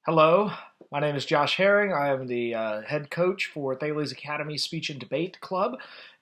Hello, my name is Josh Herring. I am the head coach for Thales Academy Speech and Debate Club.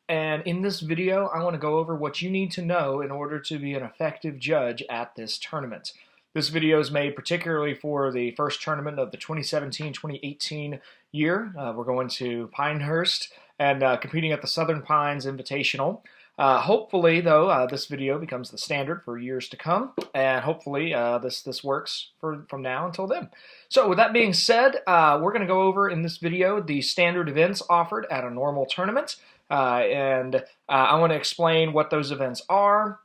And in this video, I want to go over what you need to know in order to be an effective judge at this tournament. This video is made particularly for the first tournament of the 2017-2018 year. We're going to Pinehurst and competing at the Southern Pines Invitational. Hopefully, though, this video becomes the standard for years to come, and hopefully this works from now until then. So with that being said, we're going to go over in this video the standard events offered at a normal tournament, and I want to explain what those events are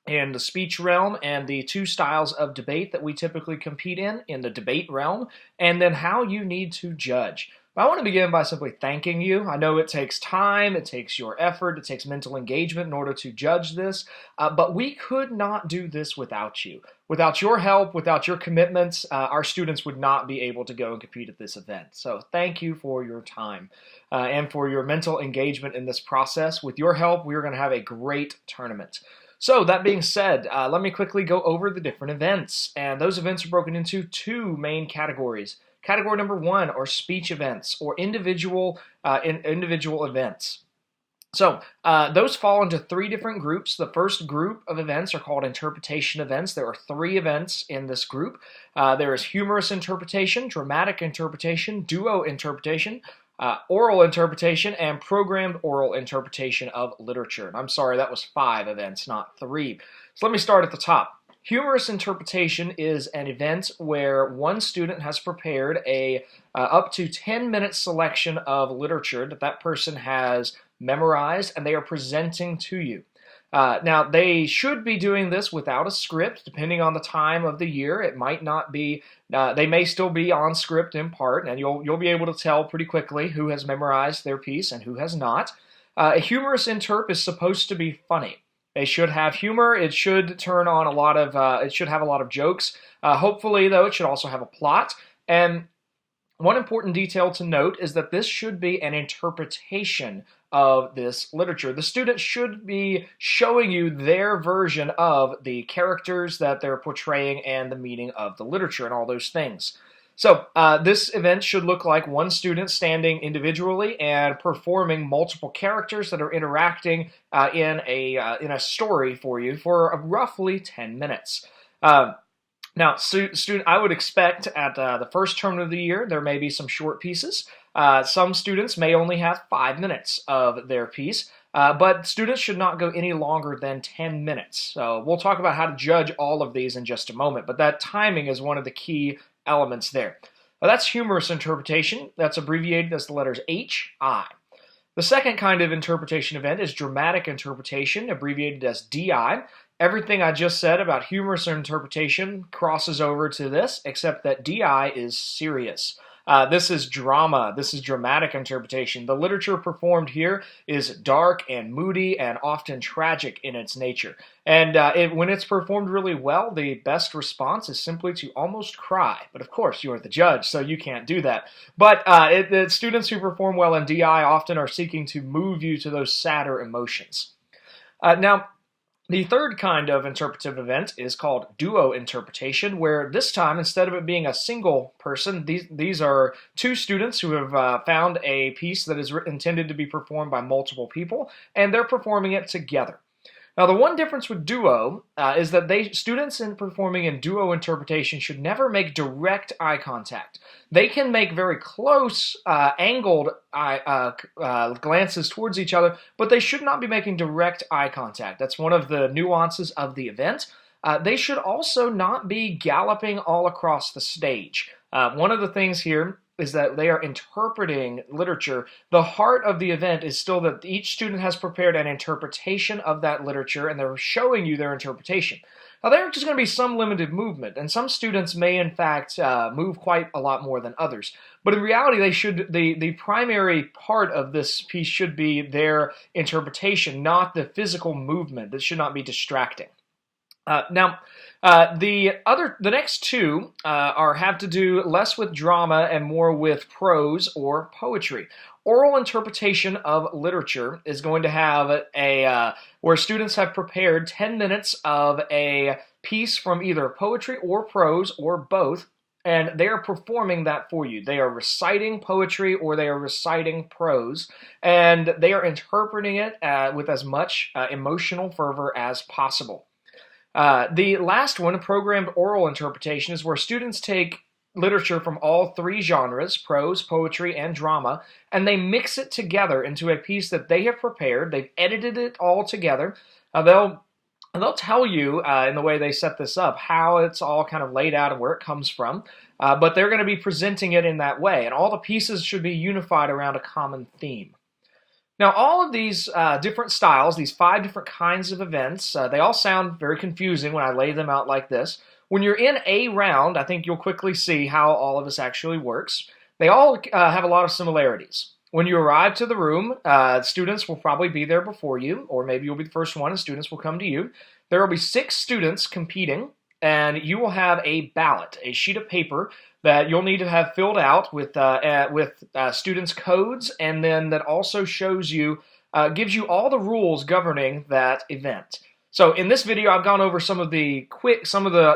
in the speech realm and the two styles of debate that we typically compete in the debate realm, and then how you need to judge. But I want to begin by simply thanking you. I know it takes time, it takes your effort, it takes mental engagement in order to judge this, but we could not do this without you. Without your help, without your commitments, our students would not be able to go and compete at this event. So thank you for your time and for your mental engagement in this process. With your help, we're going to have a great tournament. So that being said, let me quickly go over the different events. And those events are broken into two main categories. Category number one are speech events or individual events. So those fall into three different groups. The first group of events are called interpretation events. There are three events in this group. There is humorous interpretation, dramatic interpretation, duo interpretation, oral interpretation, and programmed oral interpretation of literature. And I'm sorry, that was 5 events, not 3. So let me start at the top. Humorous interpretation is an event where one student has prepared a up to 10-minute selection of literature that person has memorized, and they are presenting to you. Now, they should be doing this without a script, depending on the time of the year. It might not be, they may still be on script in part, and you'll be able to tell pretty quickly who has memorized their piece and who has not. A humorous interp is supposed to be funny. They should have humor. It should turn on a lot of, it should have a lot of jokes. Hopefully, though, it should also have a plot. And one important detail to note is that this should be an interpretation of this literature. The student should be showing you their version of the characters that they're portraying and the meaning of the literature and all those things. So this event should look like one student standing individually and performing multiple characters that are interacting in a story for you for roughly 10 minutes. Now, student, I would expect at the first term of the year, there may be some short pieces. Some students may only have 5 minutes of their piece, but students should not go any longer than 10 minutes. So we'll talk about how to judge all of these in just a moment, but that timing is one of the key elements there. Now, that's humorous interpretation. That's abbreviated as the letters H-I. The second kind of interpretation event is dramatic interpretation, abbreviated as DI. Everything I just said about humorous interpretation crosses over to this, except that DI is serious. This is drama. This is dramatic interpretation. The literature performed here is dark and moody and often tragic in its nature. And when it's performed really well, the best response is simply to almost cry. But of course, you're the judge, so you can't do that. But the students who perform well in DI often are seeking to move you to those sadder emotions. Now, the third kind of interpretive event is called duo interpretation, where this time, instead of it being a single person, these are two students who have found a piece that is intended to be performed by multiple people, and they're performing it together. Now, the one difference with duo is that students performing in duo interpretation should never make direct eye contact. They can make very close, angled glances towards each other, but they should not be making direct eye contact. That's one of the nuances of the event. They should also not be galloping all across the stage. One of the things here is that they are interpreting literature. The heart of the event is still that each student has prepared an interpretation of that literature, and they're showing you their interpretation. Now, there's just going to be some limited movement, and some students may, in fact, move quite a lot more than others. But in reality, the primary part of this piece should be their interpretation, not the physical movement. That should not be distracting. The next two have to do less with drama and more with prose or poetry. Oral interpretation of literature is going to have where students have prepared 10 minutes of a piece from either poetry or prose or both, and they are performing that for you. They are reciting poetry or they are reciting prose, and they are interpreting it with as much emotional fervor as possible. The last one, programmed oral interpretation, is where students take literature from all three genres, prose, poetry, and drama, and they mix it together into a piece that they have prepared. They've edited it all together. They'll tell you in the way they set this up how it's all kind of laid out and where it comes from, but they're going to be presenting it in that way, and all the pieces should be unified around a common theme. Now, all of these different styles, these 5 different kinds of events, they all sound very confusing when I lay them out like this. When you're in a round, I think you'll quickly see how all of this actually works. They all have a lot of similarities. When you arrive to the room, students will probably be there before you, or maybe you'll be the first one and students will come to you. There will be 6 students competing, and you will have a ballot, a sheet of paper that you'll need to have filled out with students' codes, and then that also shows you, gives you all the rules governing that event. So in this video, I've gone over some of the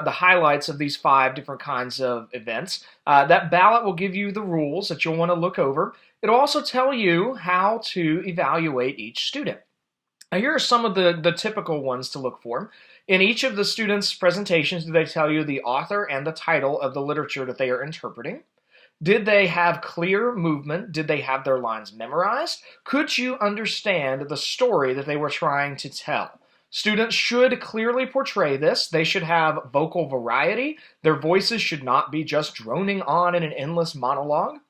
highlights of these 5 different kinds of events. That ballot will give you the rules that you'll want to look over. It'll also tell you how to evaluate each student. Now, here are some of the typical ones to look for. In each of the students' presentations, do they tell you the author and the title of the literature that they are interpreting? Did they have clear movement? Did they have their lines memorized? Could you understand the story that they were trying to tell? Students should clearly portray this. They should have vocal variety. Their voices should not be just droning on in an endless monologue.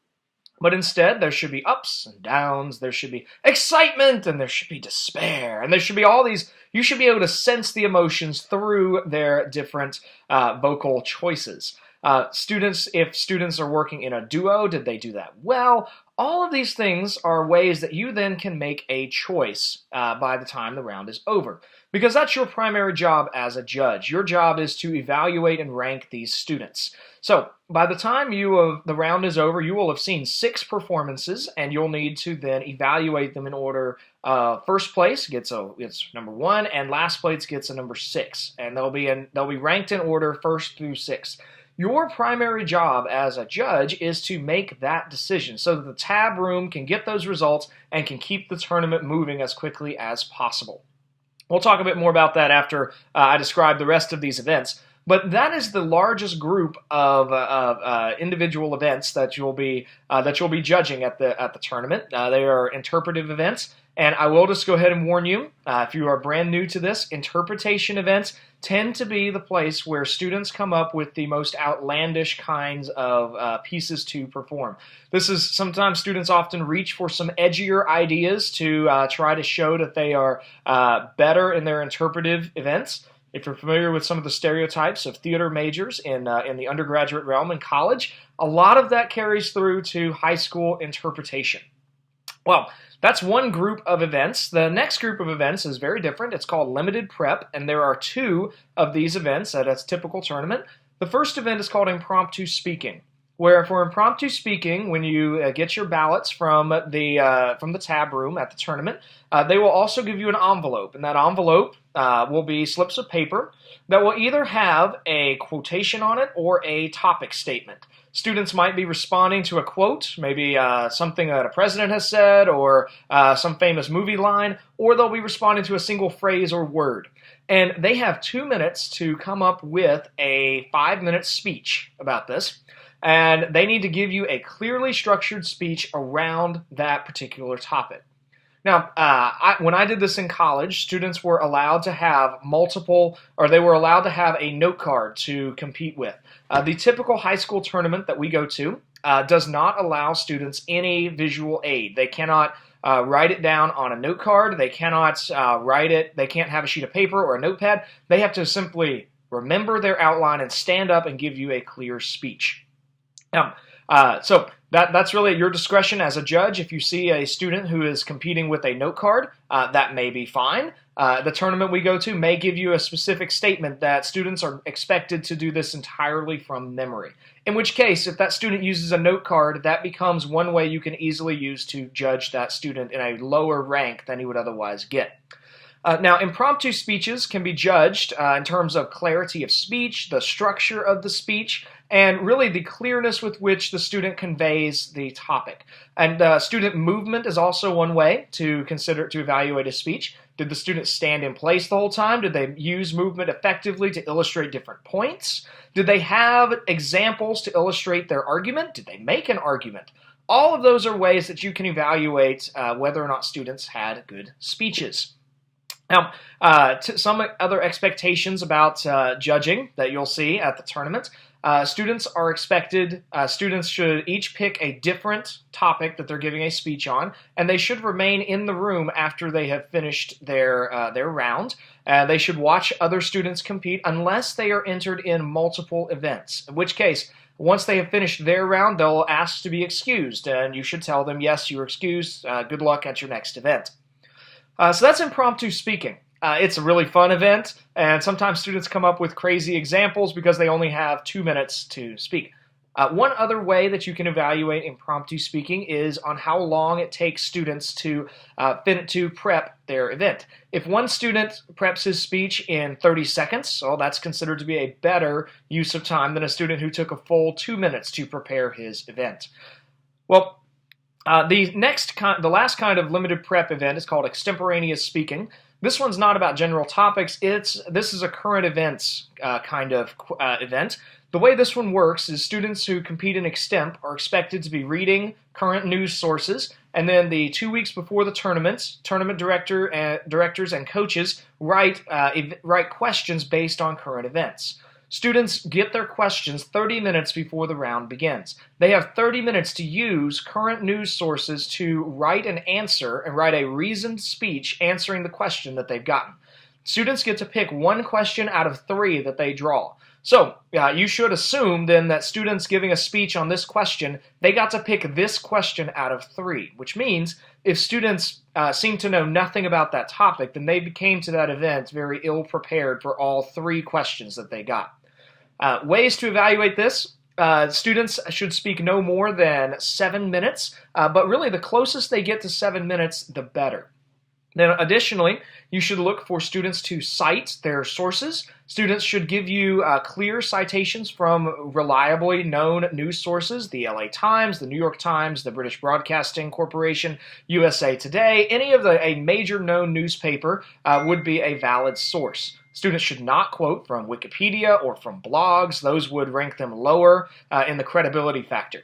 But instead, there should be ups and downs, there should be excitement, and there should be despair, and there should be all these, you should be able to sense the emotions through their different vocal choices. If students are working in a duo, did they do that well? All of these things are ways that you then can make a choice by the time the round is over. Because that's your primary job as a judge. Your job is to evaluate and rank these students. So by the time the round is over, you will have seen 6 performances, and you'll need to then evaluate them in order. First place gets number 1, and last place gets a number 6, and they'll be ranked in order 1st through 6th. Your primary job as a judge is to make that decision so that the tab room can get those results and can keep the tournament moving as quickly as possible. We'll talk a bit more about that after I describe the rest of these events. But that is the largest group of individual events that you'll be judging at the tournament. They are interpretive events, and I will just go ahead and warn you, if you are brand new to this, interpretation events tend to be the place where students come up with the most outlandish kinds of pieces to perform. This is sometimes students often reach for some edgier ideas to try to show that they are better in their interpretive events. If you're familiar with some of the stereotypes of theater majors in the undergraduate realm in college, a lot of that carries through to high school interpretation. Well, that's one group of events. The next group of events is very different. It's called limited prep, and there are 2 of these events at a typical tournament. The first event is called impromptu speaking, where for impromptu speaking, when you get your ballots from the tab room at the tournament, they will also give you an envelope, and that envelope will be slips of paper that will either have a quotation on it or a topic statement. Students might be responding to a quote, maybe something that a president has said, or some famous movie line, or they'll be responding to a single phrase or word. And they have 2 minutes to come up with a 5-minute speech about this. And they need to give you a clearly structured speech around that particular topic. Now, when I did this in college, students were allowed to have they were allowed to have a note card to compete with. The typical high school tournament that we go to does not allow students any visual aid. They cannot write it down on a note card. They cannot they can't have a sheet of paper or a notepad. They have to simply remember their outline and stand up and give you a clear speech. Now, so that's really at your discretion as a judge. If you see a student who is competing with a note card, that may be fine. The tournament we go to may give you a specific statement that students are expected to do this entirely from memory. In which case, if that student uses a note card, that becomes one way you can easily use to judge that student in a lower rank than he would otherwise get. Now, impromptu speeches can be judged in terms of clarity of speech, the structure of the speech, and really the clearness with which the student conveys the topic. And student movement is also one way to consider to evaluate a speech. Did the student stand in place the whole time? Did they use movement effectively to illustrate different points? Did they have examples to illustrate their argument? Did they make an argument? All of those are ways that you can evaluate whether or not students had good speeches. Now, some other expectations about judging that you'll see at the tournament. Students should each pick a different topic that they're giving a speech on, and they should remain in the room after they have finished their round. They should watch other students compete unless they are entered in multiple events, in which case, once they have finished their round, they'll ask to be excused, and you should tell them, yes, you're excused, good luck at your next event. So that's impromptu speaking. It's a really fun event, and sometimes students come up with crazy examples because they only have 2 minutes to speak. One other way that you can evaluate impromptu speaking is on how long it takes students to prep their event. If one student preps his speech in 30 seconds, well, that's considered to be a better use of time than a student who took a full 2 minutes to prepare his event. Well, the last kind of limited prep event is called extemporaneous speaking. This one's not about general topics. This is a current events kind of event. The way this one works is students who compete in extemp are expected to be reading current news sources, and then the 2 weeks before the tournament directors and coaches write questions based on current events. Students get their questions 30 minutes before the round begins. They have 30 minutes to use current news sources to write an answer and write a reasoned speech answering the question that they've gotten. Students get to pick one question out of 3 that they draw. So you should assume then that students giving a speech on this question, they got to pick this question out of 3, which means if students seem to know nothing about that topic, then they came to that event very ill prepared for all 3 questions that they got. Ways to evaluate this. Students should speak no more than 7 minutes, but really the closest they get to 7 minutes, the better. Then additionally, you should look for students to cite their sources. Students should give you clear citations from reliably known news sources, the LA Times, the New York Times, the British Broadcasting Corporation, USA Today. Any of a major known newspaper would be a valid source. Students should not quote from Wikipedia or from blogs. Those would rank them lower in the credibility factor.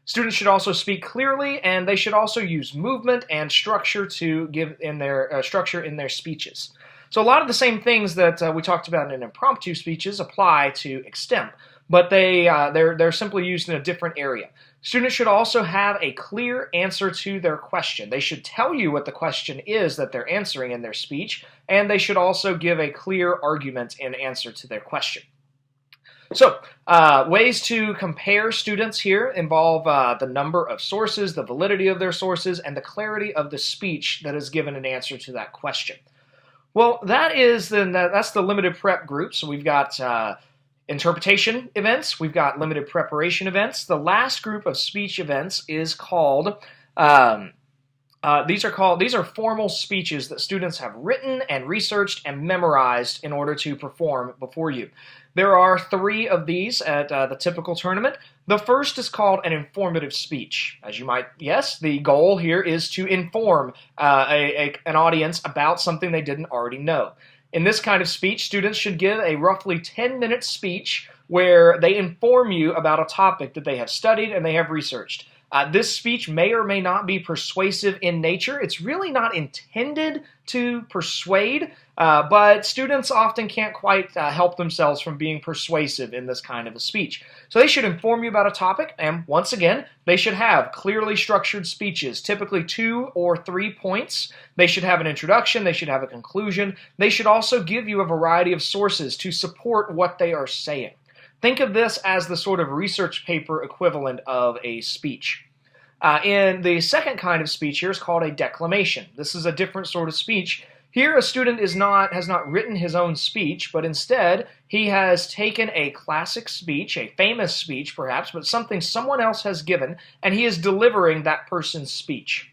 Students should also speak clearly, and they should also use movement and structure to give in their structure in their speeches. So a lot of the same things that we talked about in impromptu speeches apply to extemp, but they're simply used in a different area. Students should also have a clear answer to their question. They should tell you what the question is that they're answering in their speech, and they should also give a clear argument in answer to their question. So, ways to compare students here involve the number of sources, the validity of their sources, and the clarity of the speech that is given in answer to that question. Well, that's the limited prep group. So we've got interpretation events, we've got limited preparation events. The last group of speech events is called these are formal speeches that students have written and researched and memorized in order to perform before you. There are 3 of these at the typical tournament. The first is called an informative speech. As you might guess, the goal here is to inform an audience about something they didn't already know. In this kind of speech, students should give a roughly 10-minute speech where they inform you about a topic that they have studied and they have researched. This speech may or may not be persuasive in nature. It's really not intended to persuade, but students often can't quite help themselves from being persuasive in this kind of a speech. So they should inform you about a topic, and once again, they should have clearly structured speeches, typically 2 or 3 points. They should have an introduction, they should have a conclusion. They should also give you a variety of sources to support what they are saying. Think of this as the sort of research paper equivalent of a speech. In the second kind of speech here is called a declamation. This is a different sort of speech. Here a student has not written his own speech, but instead he has taken a classic speech, a famous speech perhaps, but something someone else has given, and he is delivering that person's speech.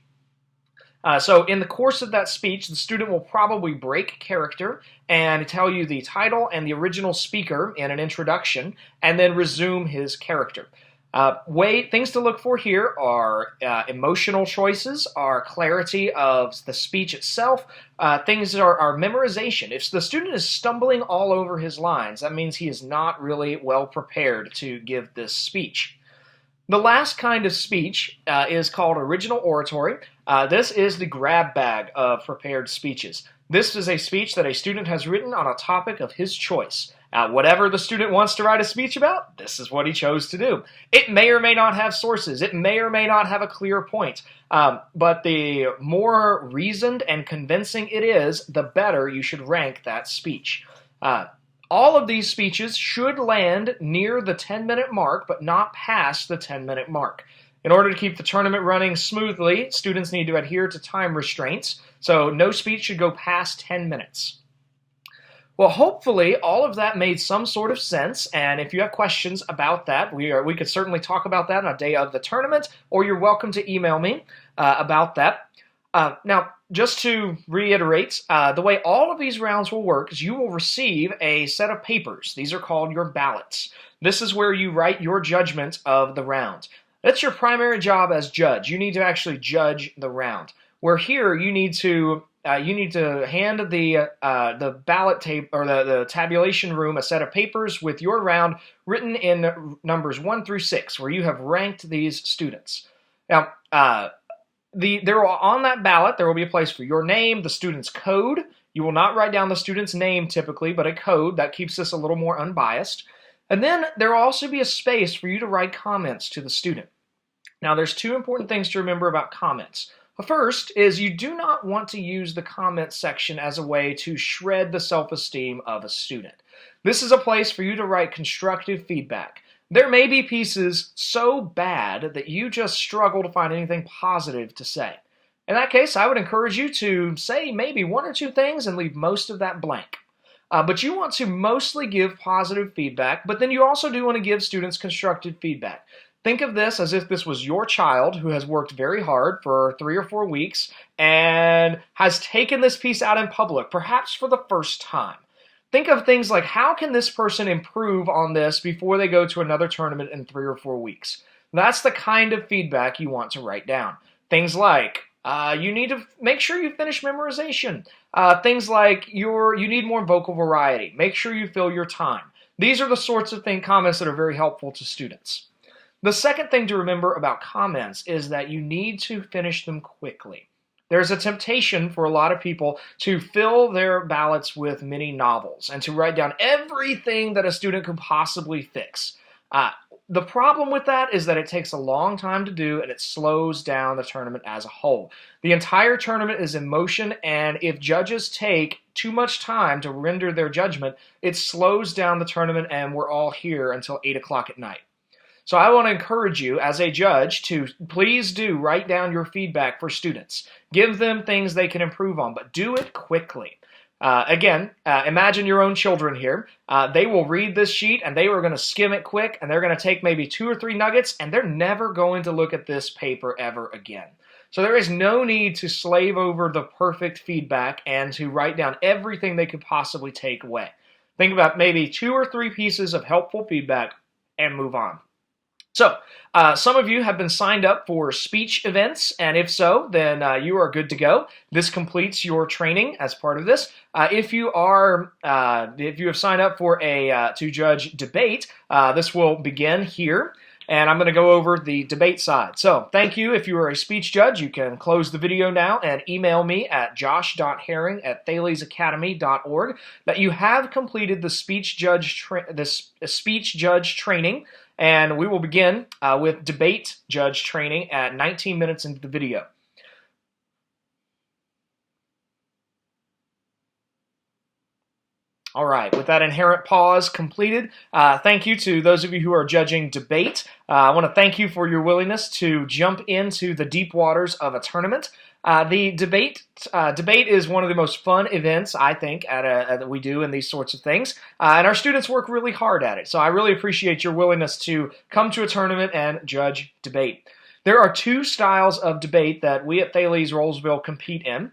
So in the course of that speech, the student will probably break character and tell you the title and the original speaker in an introduction, and then resume his character. Things to look for here are emotional choices, are clarity of the speech itself, things are memorization. If the student is stumbling all over his lines, that means he is not really well prepared to give this speech. The last kind of speech is called original oratory. This is the grab bag of prepared speeches. This is a speech that a student has written on a topic of his choice. Whatever the student wants to write a speech about, this is what he chose to do. It may or may not have sources. It may or may not have a clear point. But the more reasoned and convincing it is, the better you should rank that speech. All of these speeches should land near the 10-minute mark, but not past the 10-minute mark. In order to keep the tournament running smoothly, students need to adhere to time restraints, so no speech should go past 10 minutes. Well, hopefully all of that made some sort of sense, and if you have questions about that, we could certainly talk about that on a day of the tournament, or you're welcome to email me about that. Now, just to reiterate, the way all of these rounds will work is you will receive a set of papers. These are called your ballots. This is where you write your judgment of the round. That's your primary job as judge. You need to actually judge the round. Where here you need to hand the ballot tape or the tabulation room a set of papers with your round written in numbers 1 through 6, where you have ranked these students. Now, on that ballot, there will be a place for your name, the student's code. You will not write down the student's name typically, but a code. That keeps this a little more unbiased. And then there will also be a space for you to write comments to the student. Now, there's two important things to remember about comments. The first is you do not want to use the comment section as a way to shred the self-esteem of a student. This is a place for you to write constructive feedback. There may be pieces so bad that you just struggle to find anything positive to say. In that case, I would encourage you to say maybe one or two things and leave most of that blank. But you want to mostly give positive feedback, but then you also do want to give students constructive feedback. Think of this as if this was your child who has worked very hard for 3 or 4 weeks and has taken this piece out in public, perhaps for the first time. Think of things like, how can this person improve on this before they go to another tournament in 3 or 4 weeks? That's the kind of feedback you want to write down. Things like, you need to make sure you finish memorization. Things like, you need more vocal variety. Make sure you fill your time. These are the sorts of comments that are very helpful to students. The second thing to remember about comments is that you need to finish them quickly. There's a temptation for a lot of people to fill their ballots with mini novels and to write down everything that a student could possibly fix. The problem with that is that it takes a long time to do and it slows down the tournament as a whole. The entire tournament is in motion, and if judges take too much time to render their judgment, it slows down the tournament and we're all here until 8 o'clock at night. So I want to encourage you as a judge to please do write down your feedback for students. Give them things they can improve on, but do it quickly. Imagine your own children here. They will read this sheet and they are going to skim it quick, and they're going to take maybe 2 or 3 nuggets, and they're never going to look at this paper ever again. So there is no need to slave over the perfect feedback and to write down everything they could possibly take away. Think about maybe 2 or 3 pieces of helpful feedback and move on. So, some of you have been signed up for speech events, and if so, then you are good to go. This completes your training as part of this. If you have signed up for to judge debate, this will begin here, and I'm going to go over the debate side. So, thank you. If you are a speech judge, you can close the video now and email me at josh.herring@thalesacademy.org that you have completed the speech judge training. And we will begin with debate judge training at 19 minutes into the video. All right, with that inherent pause completed, thank you to those of you who are judging debate. I want to thank you for your willingness to jump into the deep waters of a tournament. The debate is one of the most fun events, I think, that we do in these sorts of things, and our students work really hard at it. So I really appreciate your willingness to come to a tournament and judge debate. There are two styles of debate that we at Thales Rollsville compete in.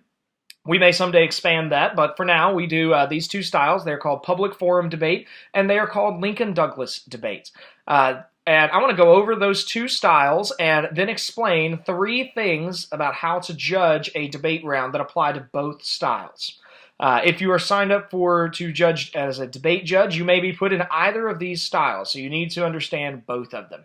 We may someday expand that, but for now we do these two styles. They're called public forum debate, and they are called Lincoln-Douglas debate. And I want to go over those two styles and then explain three things about how to judge a debate round that apply to both styles. If you are signed up to judge as a debate judge, you may be put in either of these styles, so you need to understand both of them.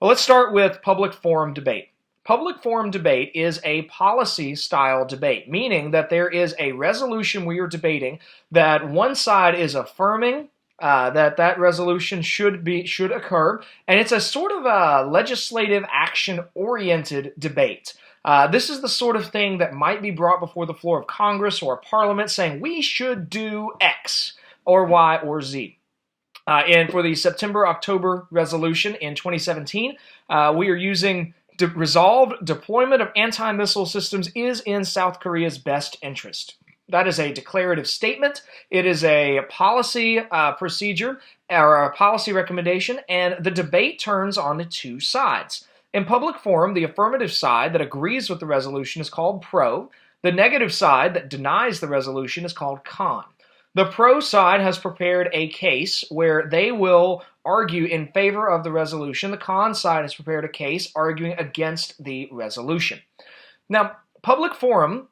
Well, let's start with public forum debate. Public forum debate is a policy-style debate, meaning that there is a resolution we are debating that one side is affirming that resolution should occur, and it's a sort of a legislative action-oriented debate. This is the sort of thing that might be brought before the floor of Congress or Parliament saying we should do X or Y or Z. And for the September-October resolution in 2017, we are using resolved deployment of anti-missile systems is in South Korea's best interest. That is a declarative statement. It is a policy procedure or a policy recommendation, and the debate turns on the two sides. In public forum, the affirmative side that agrees with the resolution is called pro. The negative side that denies the resolution is called con. The pro side has prepared a case where they will argue in favor of the resolution. The con side has prepared a case arguing against the resolution. Now, public forum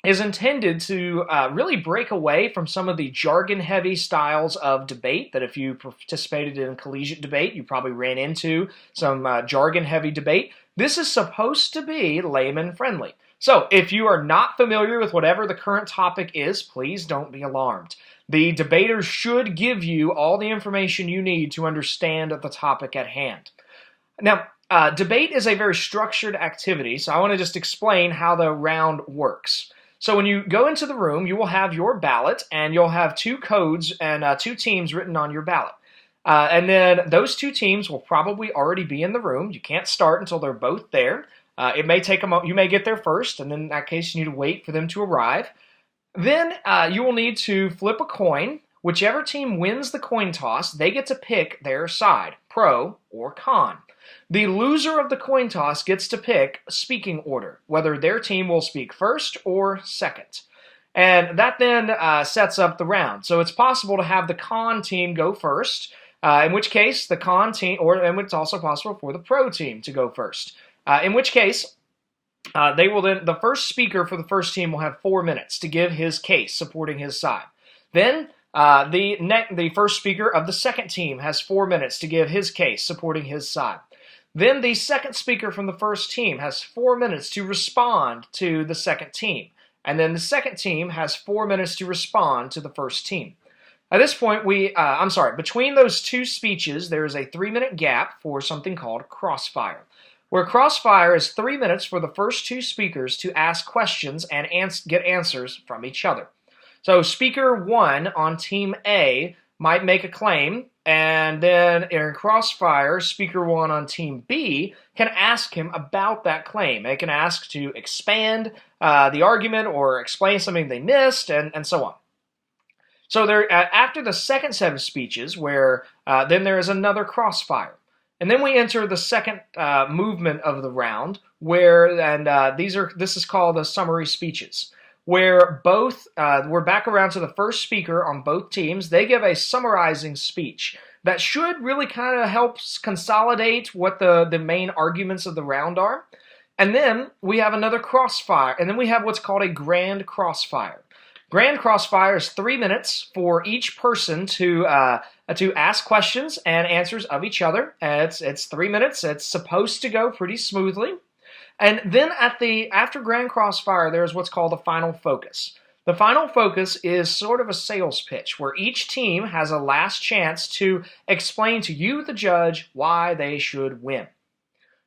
is intended to really break away from some of the jargon-heavy styles of debate that if you participated in collegiate debate, you probably ran into some jargon-heavy debate. This is supposed to be layman-friendly. So if you are not familiar with whatever the current topic is, please don't be alarmed. The debaters should give you all the information you need to understand the topic at hand. Now, debate is a very structured activity, so I want to just explain how the round works. So when you go into the room, you will have your ballot, and you'll have two codes and two teams written on your ballot. And then those two teams will probably already be in the room. You can't start until they're both there. It may take a moment. You may get there first, and then in that case, you need to wait for them to arrive. Then you will need to flip a coin. Whichever team wins the coin toss, they get to pick their side, pro or con. The loser of the coin toss gets to pick a speaking order, whether their team will speak first or second. And that then sets up the round. So it's possible to have the con team go first, in which case the con team, and it's also possible for the pro team to go first. In which case, the first speaker for the first team will have 4 minutes to give his case supporting his side. Then the first speaker of the second team has 4 minutes to give his case supporting his side. Then the second speaker from the first team has 4 minutes to respond to the second team. And then the second team has 4 minutes to respond to the first team. At this point, between those two speeches, there is a 3-minute gap for something called crossfire, where crossfire is 3 minutes for the first two speakers to ask questions and get answers from each other. So speaker 1 on team A might make a claim, and then in crossfire, speaker 1 on team B can ask him about that claim. They can ask to expand the argument or explain something they missed, and so on. So after the second set of speeches, where then there is another crossfire. And then we enter the second movement of the round, this is called the summary speeches, where we're back around to the first speaker on both teams. They give a summarizing speech that should really kind of help consolidate what the main arguments of the round are. And then we have another crossfire, and then we have what's called a grand crossfire. Grand crossfire is 3 minutes for each person to ask questions and answers of each other. It's 3 minutes. It's supposed to go pretty smoothly. And then after grand crossfire, there's what's called the final focus. The final focus is sort of a sales pitch where each team has a last chance to explain to you, the judge, why they should win.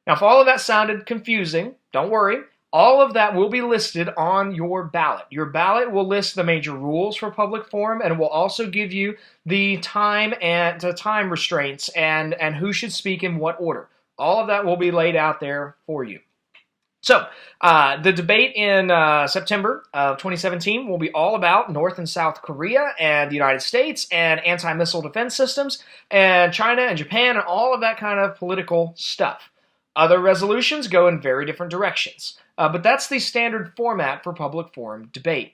Now, if all of that sounded confusing, don't worry. All of that will be listed on your ballot. Your ballot will list the major rules for public forum, and will also give you the time and the time restraints and who should speak in what order. All of that will be laid out there for you. So, the debate in September of 2017 will be all about North and South Korea and the United States and anti-missile defense systems and China and Japan and all of that kind of political stuff. Other resolutions go in very different directions, but that's the standard format for public forum debate.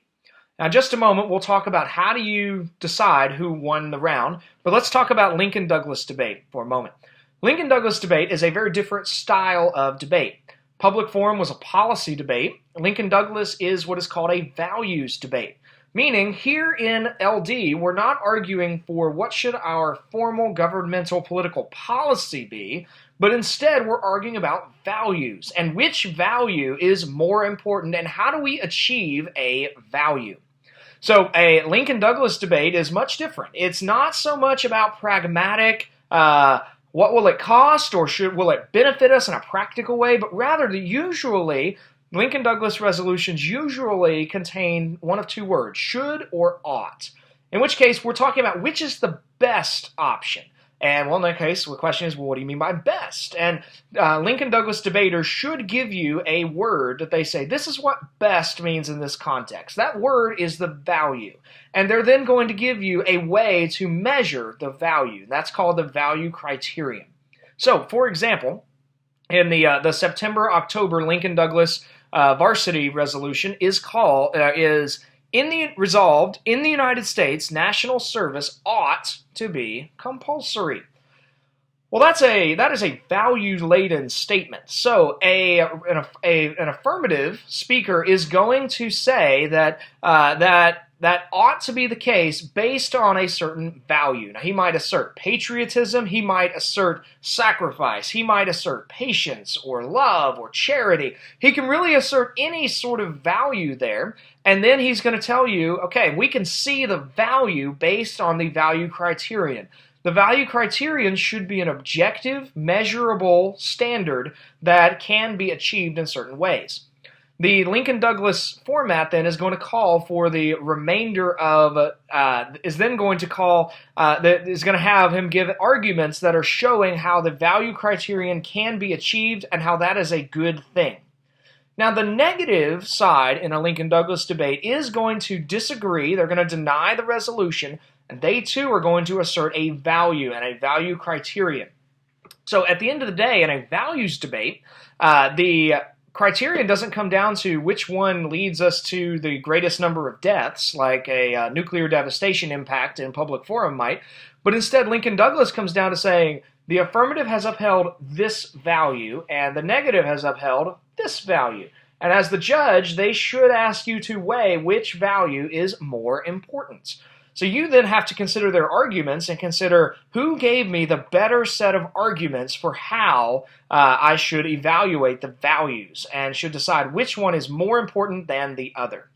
Now, in just a moment, we'll talk about how do you decide who won the round, but let's talk about Lincoln-Douglas debate for a moment. Lincoln-Douglas debate is a very different style of debate. Public forum was a policy debate. Lincoln-Douglas is what is called a values debate, meaning here in LD, we're not arguing for what should our formal governmental political policy be, but instead we're arguing about values and which value is more important and how do we achieve a value. So a Lincoln-Douglas debate is much different. It's not so much about pragmatic, what will it cost or will it benefit us in a practical way, but rather usually Lincoln-Douglas resolutions usually contain one of two words, should or ought, in which case we're talking about which is the best option. And well, in that case, the question is, well, what do you mean by best? And Lincoln-Douglas debaters should give you a word that they say, this is what best means in this context. That word is the value. And they're then going to give you a way to measure the value. That's called the value criterion. So, for example, in the September-October Lincoln-Douglas varsity resolution resolved in the United States, national service ought to be compulsory. Well, that is a value-laden statement. So an affirmative speaker is going to say that that ought to be the case based on a certain value. Now, he might assert patriotism, he might assert sacrifice, he might assert patience or love or charity. He can really assert any sort of value there, and then he's going to tell you, okay, we can see the value based on the value criterion. The value criterion should be an objective, measurable standard that can be achieved in certain ways. The Lincoln-Douglas format then is going to call for the remainder of, is going to have him give arguments that are showing how the value criterion can be achieved and how that is a good thing. Now, the negative side in a Lincoln-Douglas debate is going to disagree. They're going to deny the resolution, and they too are going to assert a value and a value criterion. So at the end of the day, in a values debate, the criterion doesn't come down to which one leads us to the greatest number of deaths, like a nuclear devastation impact in public forum might, but instead Lincoln-Douglas comes down to saying the affirmative has upheld this value and the negative has upheld this value. And as the judge, they should ask you to weigh which value is more important. So you then have to consider their arguments and consider who gave me the better set of arguments for how I should evaluate the values and should decide which one is more important than the other.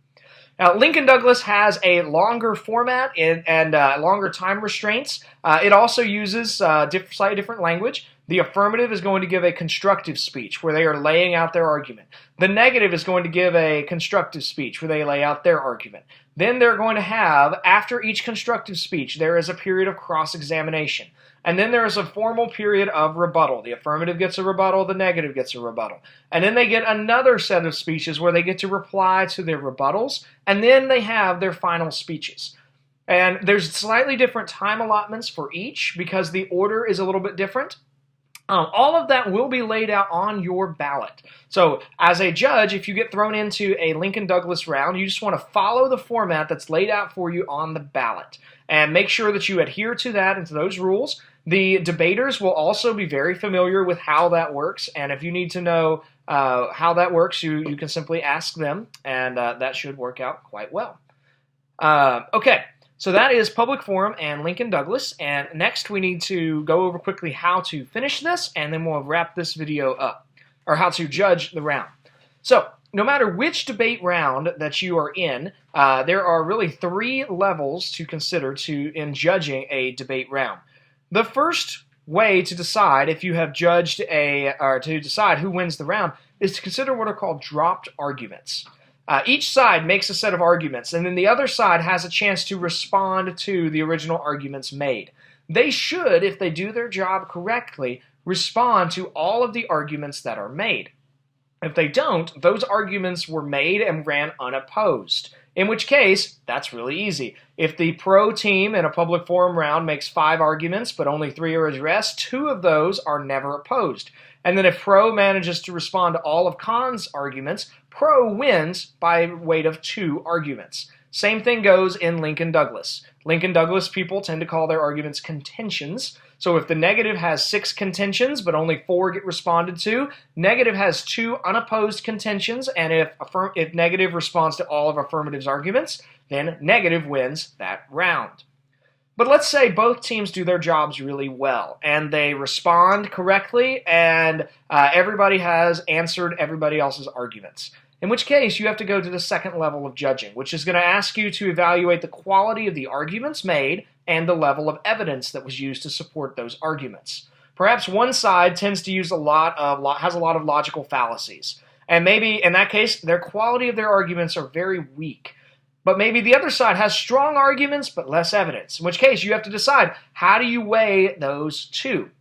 Now, Lincoln-Douglas has a longer format and longer time restraints. It also uses slightly different language. The affirmative is going to give a constructive speech where they are laying out their argument. The negative is going to give a constructive speech where they lay out their argument. Then they're going to have, after each constructive speech, there is a period of cross-examination. And then there is a formal period of rebuttal. The affirmative gets a rebuttal, the negative gets a rebuttal. And then they get another set of speeches where they get to reply to their rebuttals, and then they have their final speeches. And there's slightly different time allotments for each because the order is a little bit different. All of that will be laid out on your ballot. So as a judge, if you get thrown into a Lincoln-Douglas round, you just want to follow the format that's laid out for you on the ballot and make sure that you adhere to that and to those rules. The debaters will also be very familiar with how that works, and if you need to know how that works, you can simply ask them, and that should work out quite well. Okay. So that is public forum and Lincoln-Douglas, and next we need to go over quickly how to finish this, and then we'll wrap this video up, or how to judge the round. So, no matter which debate round that you are in, there are really 3 levels to consider in judging a debate round. The first way to decide if you have judged or to decide who wins the round is to consider what are called dropped arguments. Each side makes a set of arguments, and then the other side has a chance to respond to the original arguments made. They should, if they do their job correctly, respond to all of the arguments that are made. If they don't, those arguments were made and ran unopposed. In which case, that's really easy. If the pro team in a public forum round makes 5 arguments, but only 3 are addressed, 2 of those are never opposed. And then if pro manages to respond to all of con's arguments, pro wins by weight of 2 arguments. Same thing goes in Lincoln Douglas. Lincoln Douglas people tend to call their arguments contentions. So if the negative has 6 contentions, but only 4 get responded to, negative has 2 unopposed contentions, and if negative responds to all of affirmative's arguments, then negative wins that round. But let's say both teams do their jobs really well, and they respond correctly, and everybody has answered everybody else's arguments. In which case, you have to go to the second level of judging, which is going to ask you to evaluate the quality of the arguments made and the level of evidence that was used to support those arguments. Perhaps one side tends to use has a lot of logical fallacies, and maybe in that case, their quality of their arguments are very weak. But maybe the other side has strong arguments but less evidence, in which case you have to decide how do you weigh those two.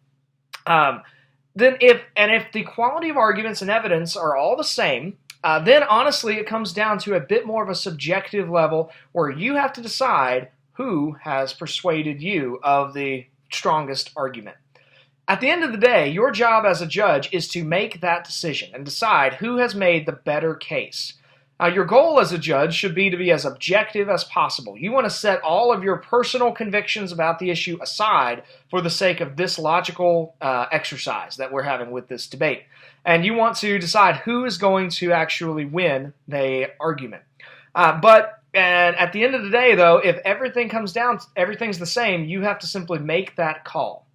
If the quality of arguments and evidence are all the same, then honestly it comes down to a bit more of a subjective level where you have to decide who has persuaded you of the strongest argument. At the end of the day, your job as a judge is to make that decision and decide who has made the better case. Your goal as a judge should be to be as objective as possible. You want to set all of your personal convictions about the issue aside for the sake of this logical exercise that we're having with this debate. And you want to decide who is going to actually win the argument. And at the end of the day, though, if everything's the same, you have to simply make that call.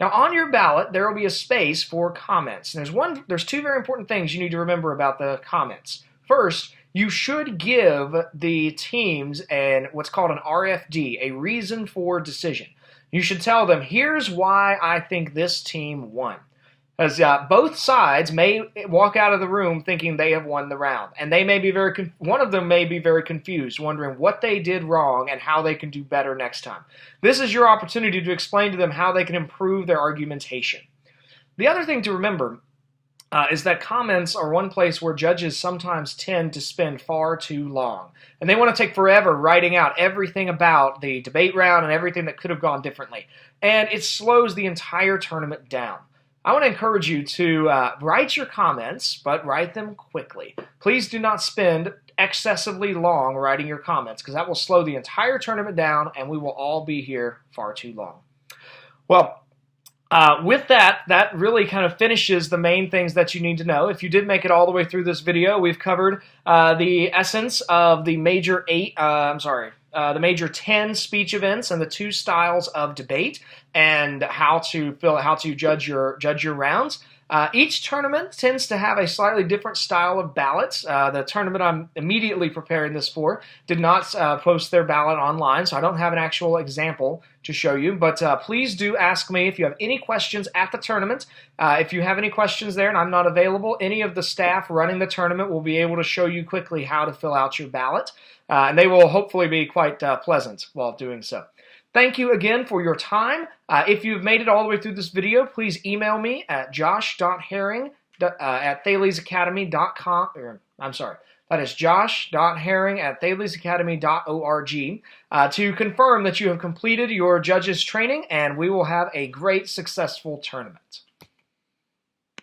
Now, on your ballot, there will be a space for comments. And there's 2 very important things you need to remember about the comments. First, you should give the teams what's called an RFD, a reason for decision. You should tell them, here's why I think this team won. As both sides may walk out of the room thinking they have won the round, and they may be one of them may be very confused, wondering what they did wrong and how they can do better next time. This is your opportunity to explain to them how they can improve their argumentation. The other thing to remember is that comments are one place where judges sometimes tend to spend far too long. And they want to take forever writing out everything about the debate round and everything that could have gone differently. And it slows the entire tournament down. I want to encourage you to write your comments, but write them quickly. Please do not spend excessively long writing your comments, because that will slow the entire tournament down, and we will all be here far too long. Well, with that really kind of finishes the main things that you need to know. If you did make it all the way through this video, we've covered the essence of the major 10 speech events and the 2 styles of debate, and how to judge your rounds. Each tournament tends to have a slightly different style of ballots. The tournament I'm immediately preparing this for did not post their ballot online, so I don't have an actual example to show you. But please do ask me if you have any questions at the tournament. If you have any questions there and I'm not available, any of the staff running the tournament will be able to show you quickly how to fill out your ballot. And they will hopefully be quite pleasant while doing so. Thank you again for your time. If you've made it all the way through this video, please email me at josh.herring@thalesacademy.com. That is josh.herring@thalesacademy.org to confirm that you have completed your judges training, and we will have a great, successful tournament.